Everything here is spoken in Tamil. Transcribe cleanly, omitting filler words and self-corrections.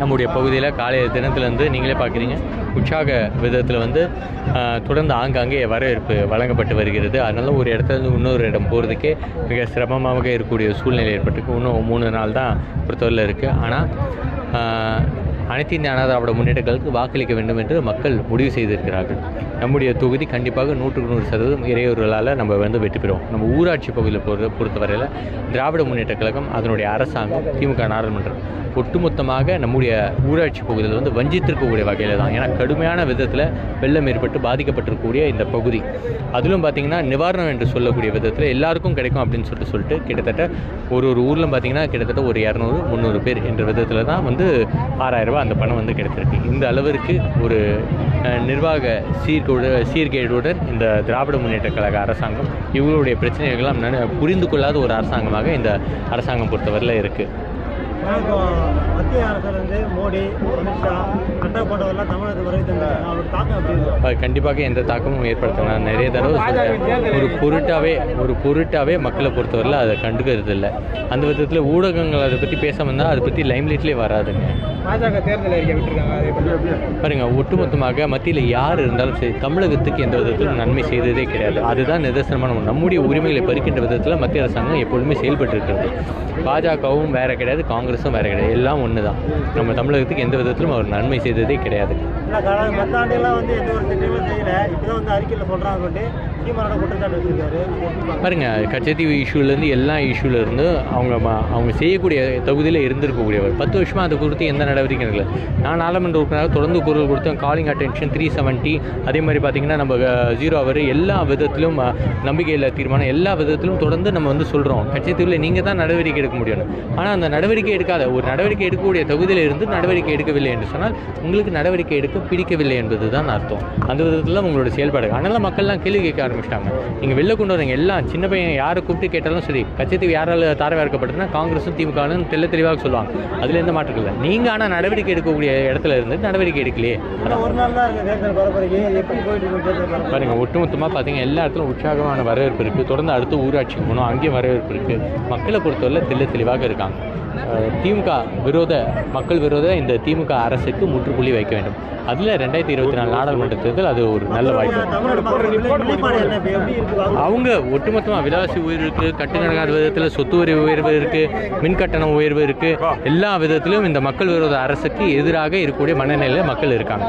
நம்முடைய பகுதியில் காலைய தினத்திலேருந்து நீங்களே பார்க்குறீங்க உற்சாக விதத்தில் வந்து தொடர்ந்து ஆங்காங்கே வரவேற்பு வழங்கப்பட்டு வருகிறது. அதனால ஒரு இடத்துலேருந்து இன்னொரு இடம் போகிறதுக்கே மிக சிரமமாக இருக்கக்கூடிய சூழ்நிலை ஏற்பட்டுருக்கு. இன்னும் 3 நாள் தான் பொறுத்தவரையில் இருக்குது. ஆனால் அனைத்து இந்திய அண்ணா திராவிட முன்னேற்ற கழகத்துக்கு வாக்களிக்க வேண்டும் என்று மக்கள் முடிவு செய்திருக்கிறார்கள். நம்முடைய தொகுதி கண்டிப்பாக 100% இறையூர்களால் நம்ம வந்து வெற்றி பெறுவோம். நம்ம ஊராட்சி பகுதியில் பொறுத்தவரையில் திராவிட முன்னேற்ற கழகம், அதனுடைய அரசாங்கம், திமுக நாடாளுமன்றம் ஒட்டுமொத்தமாக நம்முடைய ஊராட்சி பகுதியில் வந்து வஞ்சித்திருக்கக்கூடிய வகையில் தான். ஏன்னா கடுமையான விதத்தில் வெள்ளம் ஏற்பட்டு பாதிக்கப்பட்டிருக்கக்கூடிய இந்த பகுதி, அதிலும் பார்த்திங்கன்னா நிவாரணம் என்று சொல்லக்கூடிய விதத்தில் எல்லாருக்கும் கிடைக்கும் அப்படின்னு சொல்லிட்டு கிட்டத்தட்ட ஒரு ஊரில் பார்த்திங்கன்னா கிட்டத்தட்ட ஒரு 200-300 பேர் என்ற விதத்தில் தான் வந்து 6000 ரூபா அந்த பணம் வந்து கிடைத்திருக்கு. இந்த அளவிற்கு ஒரு நிர்வாக சீர்கேடுடன் இந்த திராவிட முன்னேற்ற கழக அரசாங்கம் இவங்களுடைய பிரச்சனைகள்லாம் புரிந்து கொள்ளாத ஒரு அரசாங்கமாக இந்த அரசாங்கம் பொறுத்தவரையில் இருக்குது. மத்திய அரசுலேருந்து மோடி, அமித்ஷா, அண்டா போன்றவரெல்லாம் தமிழகத்துக்கு வருகை தந்தாங்க. அவரோட தாக்கம் எப்படி? கண்டிப்பாக எந்த தாக்கமும் ஏற்படுத்தலாம். நிறைய தடவை ஒரு பொருட்டாவே மக்களை பொறுத்தவரையில் அதை கண்டுக்கிறது இல்லை. அந்த விதத்தில் ஊடகங்கள் அதை பற்றி பேச வந்தால் அதை பற்றி லைம்லைட்லேயே வராதுங்க. பாஜக தேர்தல் அறிக்கை விட்டுருக்காங்க. பாருங்க, ஒட்டுமொத்தமாக மத்தியில் யார் இருந்தாலும் சரி தமிழகத்துக்கு எந்த விதத்திலும் நன்மை செய்ததே கிடையாது. அதுதான் நிதர்சனமான நம்முடைய உரிமைகளை பறிக்கின்ற விதத்தில் மத்திய அரசாங்கம் எப்பொழுதுமே செயல்பட்டு இருக்கிறது. பாஜகவும் வேற கிடையாது, காங்கிரஸும் வேற கிடையாது, எல்லாம் ஒன்று தான். நம்ம தமிழகத்துக்கு எந்த விதத்திலும் அவர் நன்மை செய்ததே கிடையாது. பாருங்க, கச்சத்தீவு இஷ்யூலேருந்து எல்லா இஷ்யூலேருந்து அவங்க செய்யக்கூடிய தகுதியில் இருந்திருக்கக்கூடியவர் 10 வருஷமாக அதை குறித்து எந்த நடவடிக்கை இல்லை. நான் நாடாளுமன்ற உறுப்பினராக தொடர்ந்து குரல் கொடுத்தேன். காலிங் அட்டென்ஷன் 370, அதே மாதிரி பார்த்திங்கன்னா நம்ம 0 அவர் எல்லா விதத்திலும் நம்பிக்கையில் தீர்மானம் எல்லா விதத்திலும் தொடர்ந்து நம்ம வந்து சொல்கிறோம். கச்சத்தீவில் நீங்கள் தான் நடவடிக்கை எடுக்க முடியும். ஆனால் அந்த நடவடிக்கை எடுக்காத ஒரு நடவடிக்கை எடுக்கக்கூடிய தகுதியில் இருந்து நடவடிக்கை எடுக்கவில்லை என்று சொன்னால் உங்களுக்கு நடவடிக்கை எடுக்க பிடிக்கவில்லை என்பது தான் அர்த்தம். அந்த விதத்தில் உங்களோட செயல்பாடு. அதனால் மக்கள்லாம் கேள்வி கேட்க ஆரம்பிச்சிட்டாங்க. நீங்கள் வெளில கொண்டு வரீங்க எல்லாம் சின்ன பையன் யாரை கூப்பிட்டு கேட்டாலும் சரி கச்சத்தீவு யாரால் தாரவார்க்கப்பட்டதுன்னா காங்கிரஸும் திமுகவும் தெளிவாக சொல்லுவாங்க. அதில் எந்த மாற்றம் இல்லை. நீங்கள் ஆனால் நடவடிக்கை எடுக்கக்கூடிய இடத்துல இருந்து நடவடிக்கை எடுக்கலையே. பாருங்க, ஒட்டுமொத்தமாக பார்த்தீங்கன்னா எல்லா இடத்துலையும் உற்சாகமான வரவேற்பு இருக்குது. தொடர்ந்து அடுத்து ஊராட்சிக்கு போகணும், அங்கேயும் வரவேற்பு இருக்குது. மக்களை பொறுத்தவரை தெளிவாக இருக்காங்க. திமுக மக்கள் விரோத இந்த திமுக அரசுக்கு முற்றுப்புள்ளி வைக்க வேண்டும். அதில் 2024 நாடாளுமன்ற தேர்தல் அது ஒரு நல்ல வாய்ப்பு. அவங்க ஒட்டுமொத்தமாக விலைவாசி உயர்வு இருக்குது, கட்டுநடக்காத விதத்தில் சொத்து வரி உயர்வு இருக்குது, மின் கட்டணம் உயர்வு இருக்குது. எல்லா விதத்திலும் இந்த மக்கள் விரோத அரசுக்கு எதிராக இருக்கக்கூடிய மனநிலையில் மக்கள் இருக்காங்க.